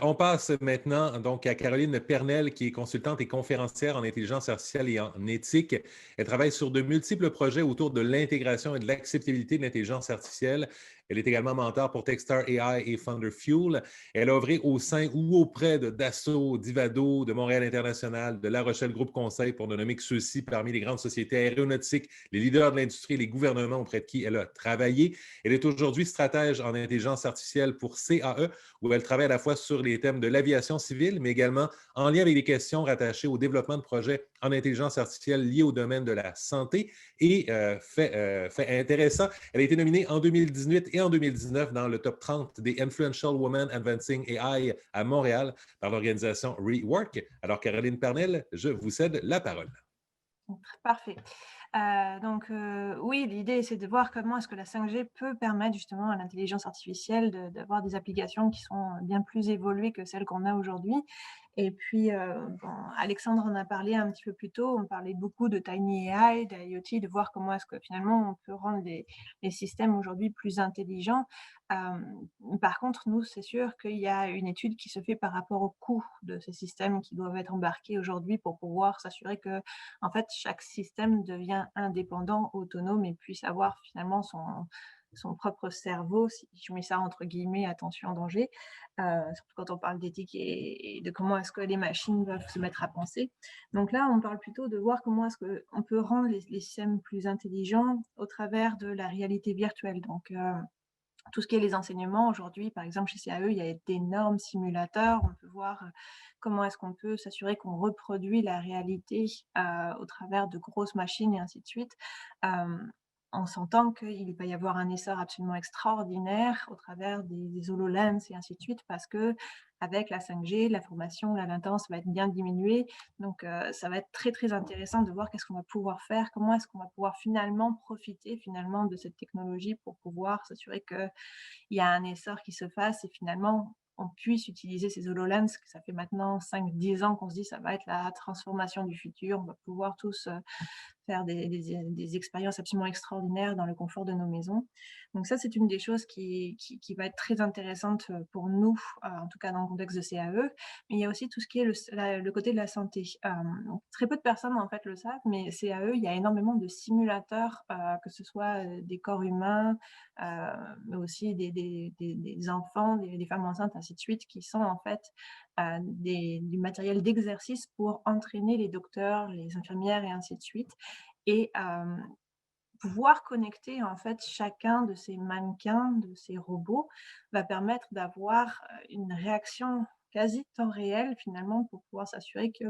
On passe maintenant donc à Caroline Pernel, qui est consultante et conférencière en intelligence artificielle et en éthique. Elle travaille sur de multiples projets autour de l'intégration et de l'acceptabilité de l'intelligence artificielle. Elle est également mentor pour Techstar AI et Thunder Fuel. Elle a œuvré au sein ou auprès de Dassault, d'Ivado, de Montréal International, de La Rochelle Groupe Conseil, pour ne nommer que ceux-ci parmi les grandes sociétés aéronautiques, les leaders de l'industrie et les gouvernements auprès de qui elle a travaillé. Elle est aujourd'hui stratège en intelligence artificielle pour CAE, où elle travaille à la fois sur les thèmes de l'aviation civile, mais également en lien avec des questions rattachées au développement de projets en intelligence artificielle liés au domaine de la santé. Et fait intéressant, elle a été nominée en 2018 et en 2019 dans le top 30 des Influential Women Advancing AI à Montréal par l'organisation Rework. Alors, Caroline Pernel, je vous cède la parole. Parfait. Oui, l'idée, c'est de voir comment est-ce que la 5G peut permettre justement à l'intelligence artificielle d'avoir des applications qui sont bien plus évoluées que celles qu'on a aujourd'hui. Et puis, Alexandre en a parlé un petit peu plus tôt, on parlait beaucoup de Tiny AI, d'IoT, de voir comment est-ce que finalement on peut rendre les systèmes aujourd'hui plus intelligents. Par contre, nous, c'est sûr qu'il y a une étude qui se fait par rapport au coût de ces systèmes qui doivent être embarqués aujourd'hui pour pouvoir s'assurer que en fait, chaque système devient indépendant, autonome et puisse avoir finalement son propre cerveau, si je mets ça entre guillemets, attention danger, surtout quand on parle d'éthique et de comment est-ce que les machines doivent se mettre à penser. Donc là, on parle plutôt de voir comment est-ce qu'on peut rendre les systèmes plus intelligents au travers de la réalité virtuelle. Donc, tout ce qui est les enseignements aujourd'hui, par exemple chez CAE, il y a d'énormes simulateurs. On peut voir comment est-ce qu'on peut s'assurer qu'on reproduit la réalité au travers de grosses machines et ainsi de suite. On s'entend qu'il va y avoir un essor absolument extraordinaire au travers des HoloLens et ainsi de suite, parce que avec la 5G, l'information, la latence va être bien diminuée. Donc, ça va être très, très intéressant de voir qu'est-ce qu'on va pouvoir faire, comment est-ce qu'on va pouvoir finalement profiter finalement de cette technologie pour pouvoir s'assurer qu'il y a un essor qui se fasse et finalement on puisse utiliser ces HoloLens, que ça fait maintenant 5-10 ans qu'on se dit ça va être la transformation du futur, on va pouvoir tous faire des expériences absolument extraordinaires dans le confort de nos maisons. Donc ça, c'est une des choses qui va être très intéressante pour nous, en tout cas dans le contexte de CAE. Mais il y a aussi tout ce qui est le côté de la santé. Donc très peu de personnes en fait le savent, mais CAE, il y a énormément de simulateurs, que ce soit des corps humains, mais aussi des enfants, des femmes enceintes, ainsi de suite, qui sont en fait du matériel d'exercice pour entraîner les docteurs, les infirmières et ainsi de suite. Et pouvoir connecter en fait chacun de ces mannequins, de ces robots, va permettre d'avoir une réaction quasi temps réel finalement pour pouvoir s'assurer que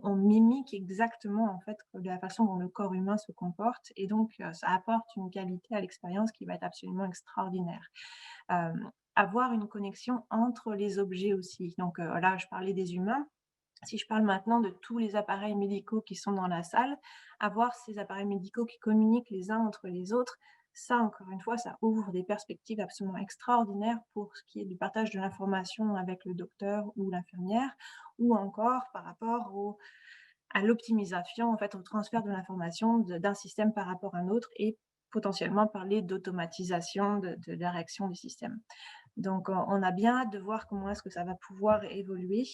on mimique exactement en fait la façon dont le corps humain se comporte et donc ça apporte une qualité à l'expérience qui va être absolument extraordinaire. Avoir une connexion entre les objets aussi. Donc là, je parlais des humains. Si je parle maintenant de tous les appareils médicaux qui sont dans la salle, avoir ces appareils médicaux qui communiquent les uns entre les autres, ça, encore une fois, ça ouvre des perspectives absolument extraordinaires pour ce qui est du partage de l'information avec le docteur ou l'infirmière, ou encore par rapport à l'optimisation, en fait, au transfert de l'information d'un système par rapport à un autre et potentiellement parler d'automatisation de la réaction du système. Donc, on a bien hâte de voir comment est-ce que ça va pouvoir évoluer.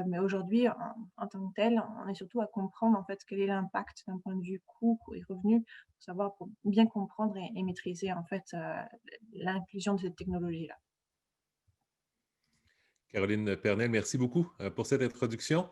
Mais aujourd'hui, en tant que tel, on est surtout à comprendre en fait quel est l'impact d'un point de vue coût et revenu, pour savoir, pour bien comprendre et maîtriser en fait l'inclusion de cette technologie-là. Caroline Pernel, merci beaucoup pour cette introduction.